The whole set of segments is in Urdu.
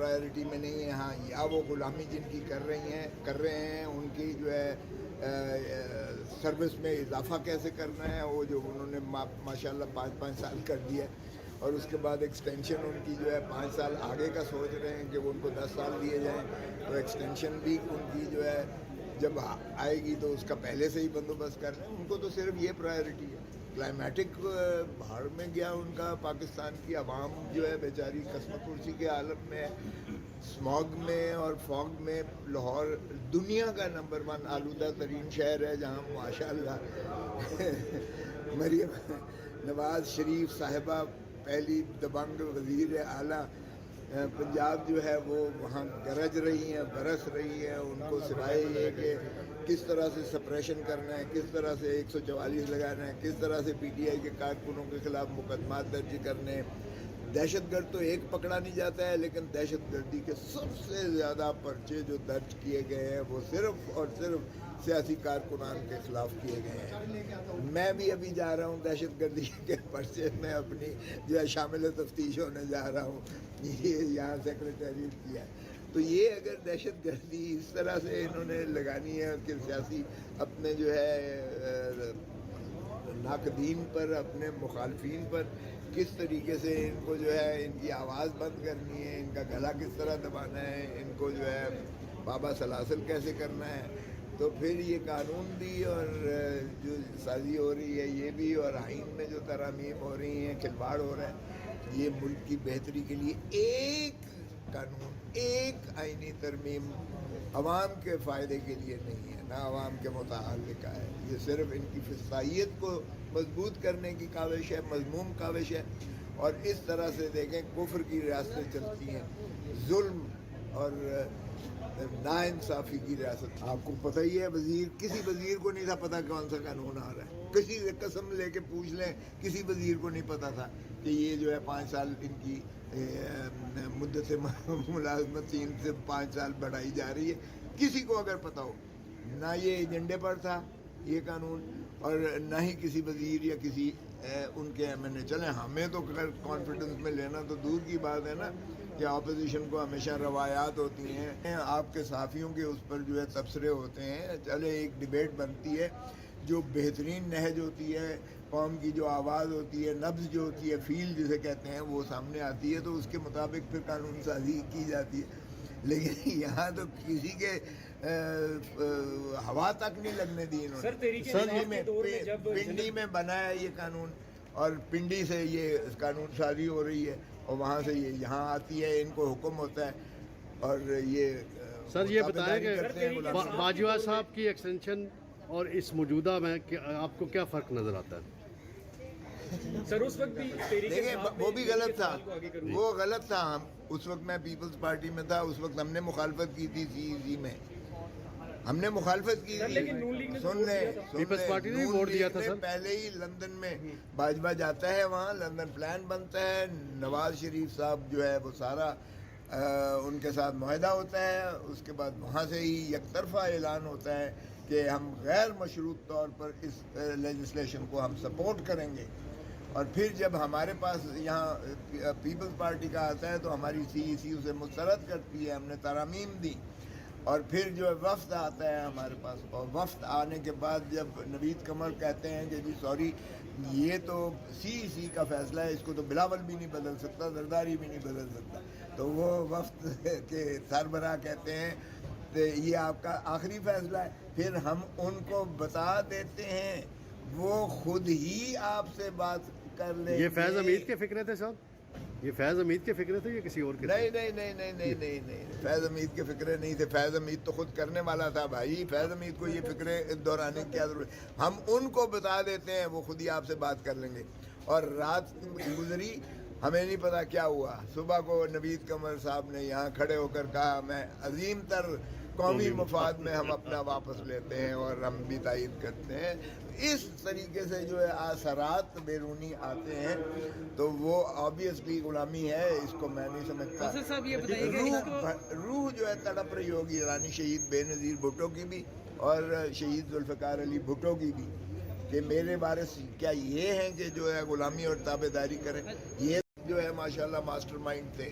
پرائرٹی میں نہیں ہے. ہاں یا وہ غلامی جن کی کر رہے ہیں ان کی جو ہے سروس میں اضافہ کیسے کرنا ہے، وہ جو انہوں نے ماشاءاللہ 5 سال کر دیا ہے، اور اس کے بعد ایکسٹینشن ان کی جو ہے 5 سال آگے کا سوچ رہے ہیں کہ وہ ان کو 10 سال دیے جائیں. تو ایکسٹینشن بھی ان کی جو ہے جب آئے گی تو اس کا پہلے سے ہی بندوبست کر رہے ہیں. ان کو تو صرف یہ پرائرٹی ہے. کلائمیٹک بھاڑ میں گیا ان کا. پاکستان کی عوام جو ہے بیچاری قسمت کرسی کے عالم میں ہے، اسموگ میں اور فوگ میں. لاہور دنیا کا نمبر 1 آلودہ ترین شہر ہے، جہاں ماشاءاللہ مریم نواز شریف صاحبہ پہلی دبنگ وزیر اعلیٰ پنجاب جو ہے وہ وہاں گرج رہی ہیں، برس رہی ہیں. ان کو سوائے یہ کہ کس طرح سے سپریشن کرنا ہے، کس طرح سے 144 لگانا ہے، کس طرح سے پی ٹی آئی کے کارکنوں کے خلاف مقدمات درج کرنے ہیں. دہشت گرد تو ایک پکڑا نہیں جاتا ہے، لیکن دہشت گردی کے سب سے زیادہ پرچے جو درج کیے گئے ہیں وہ صرف اور صرف سیاسی کارکنان کے خلاف کیے گئے ہیں. میں بھی ابھی جا رہا ہوں دہشت گردی کے پرچے میں اپنی جو ہے شامل تفتیش ہونے جا رہا ہوں. یہ یہاں سیکریٹریٹ کیا ہے. تو یہ اگر دہشت گردی اس طرح سے انہوں نے لگانی ہے کہ سیاسی اپنے جو ہے ناقدین پر، اپنے مخالفین پر کس طریقے سے ان کو جو ہے ان کی آواز بند کرنی ہے، ان کا گلا کس طرح دبانا ہے، ان کو جو ہے بابا سلاسل کیسے کرنا ہے، تو پھر یہ قانون بھی اور جو سازی ہو رہی ہے یہ بھی، اور آئین میں جو ترامیم ہو رہی ہیں، کھلواڑ ہو رہا ہے. یہ ملک کی بہتری کے لیے ایک قانون، ایک آئینی ترمیم عوام کے فائدے کے لیے نہیں ہے، نہ عوام کے متعلقہ ہے. یہ صرف ان کی فسطائیت کو مضبوط کرنے کی کاوش ہے، مذموم کاوش ہے. اور اس طرح سے دیکھیں کفر کی ریاستیں چلتی ہیں، ظلم اور ناانصافی کی ریاست. آپ کو پتہ ہی ہے کسی وزیر کو نہیں تھا پتہ کون سا قانون آ رہا ہے. کسی سے قسم لے کے پوچھ لیں، کسی وزیر کو نہیں پتہ تھا کہ یہ جو ہے 5 سال ان کی مدت ملازمت 3 سے 5 سال بڑھائی جا رہی ہے. کسی کو اگر پتہ ہو، نہ یہ ایجنڈے پر تھا یہ قانون، اور نہ ہی کسی وزیر یا کسی ان کے ایم این اے. چلیں ہمیں تو کانفیڈنس میں لینا تو دور کی بات ہے نا، کہ اپوزیشن کو ہمیشہ روایات ہوتی ہیں، آپ کے صحافیوں کے اس پر جو ہے تبصرے ہوتے ہیں. چلے ایک ڈیبیٹ بنتی ہے، جو بہترین نہج ہوتی ہے، قوم کی جو آواز ہوتی ہے، نبض جو ہوتی ہے، فیل جسے کہتے ہیں، وہ سامنے آتی ہے تو اس کے مطابق پھر قانون سازی کی جاتی ہے. لیکن یہاں تو کسی کے ہوا تک نہیں لگنے دی انہوں نے. پنڈی میں بنا ہے یہ قانون، اور پنڈی سے یہ قانون سازی ہو رہی ہے، اور وہاں سے یہ یہاں آتی ہے، ان کو حکم ہوتا ہے، اور یہ سر یہ بتائیں کہ باجوہ صاحب کی ایکسٹینشن اور اس موجودہ میں آپ کو کیا فرق نظر آتا ہے؟ سر اس وقت بھی دیکھیں وہ بھی غلط تھا، وہ غلط تھا. ہم اس وقت میں پیپلز پارٹی میں تھا، اس وقت ہم نے مخالفت کی تھی CEC میں، ہم نے مخالفت کی تھی. سن لیں، پیپلز پارٹی نے ووٹ دیا تھا سر. پہلے ہی لندن میں باجوہ جاتا ہے، وہاں لندن پلان بنتا ہے، نواز شریف صاحب جو ہے وہ سارا ان کے ساتھ معاہدہ ہوتا ہے. اس کے بعد وہاں سے ہی یک طرفہ اعلان ہوتا ہے کہ ہم غیر مشروط طور پر اس لیجسلیشن کو ہم سپورٹ کریں گے. اور پھر جب ہمارے پاس یہاں پیپلز پارٹی کا آتا ہے تو ہماری CEC اسے مسترد کرتی ہے. ہم نے ترامیم دی، اور پھر جو ہے وفد آتا ہے ہمارے پاس، اور وفد آنے کے بعد جب نوید قمر کہتے ہیں کہ جی سوری یہ تو CEC کا فیصلہ ہے، اس کو تو بلاول بھی نہیں بدل سکتا، زرداری بھی نہیں بدل سکتا، تو وہ وفد کے سربراہ کہتے ہیں کہ یہ آپ کا آخری فیصلہ ہے. پھر ہم ان کو بتا دیتے ہیں، وہ خود ہی آپ سے بات کر لیں. یہ فیض حمید کے فکرے تھے صاحب؟ یہ فیض حمید کے فکرے تھے یا کسی اور کے؟ نہیں، فیض حمید کے فکرے نہیں تھے. فیض حمید تو خود کرنے والا تھا بھائی. فیض حمید کو یہ فکرے دہرانے کی کیا ضرورت؟ ہم ان کو بتا دیتے ہیں، وہ خود ہی آپ سے بات کر لیں گے. اور رات گزری، ہمیں نہیں پتا کیا ہوا. صبح کو نوید قمر صاحب نے یہاں کھڑے ہو کر کہا میں عظیم تر قومی مفاد میں ہم اپنا واپس لیتے ہیں اور ہم بھی تائید کرتے ہیں. اس طریقے سے جو ہے اثرات بیرونی آتے ہیں تو وہ آبویسلی غلامی ہے. اس کو میں نہیں سمجھتا. صاحب یہ بتائیے کہ روح جو ہے تڑپ رہی ہوگی رانی شہید بے نظیر بھٹو کی بھی، اور شہید ذوالفقار علی بھٹو کی بھی، کہ میرے وارث کیا یہ ہیں کہ جو ہے غلامی اور تابعداری کریں. یہ جو ہے ماشاءاللہ ماسٹر مائنڈ تھے.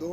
2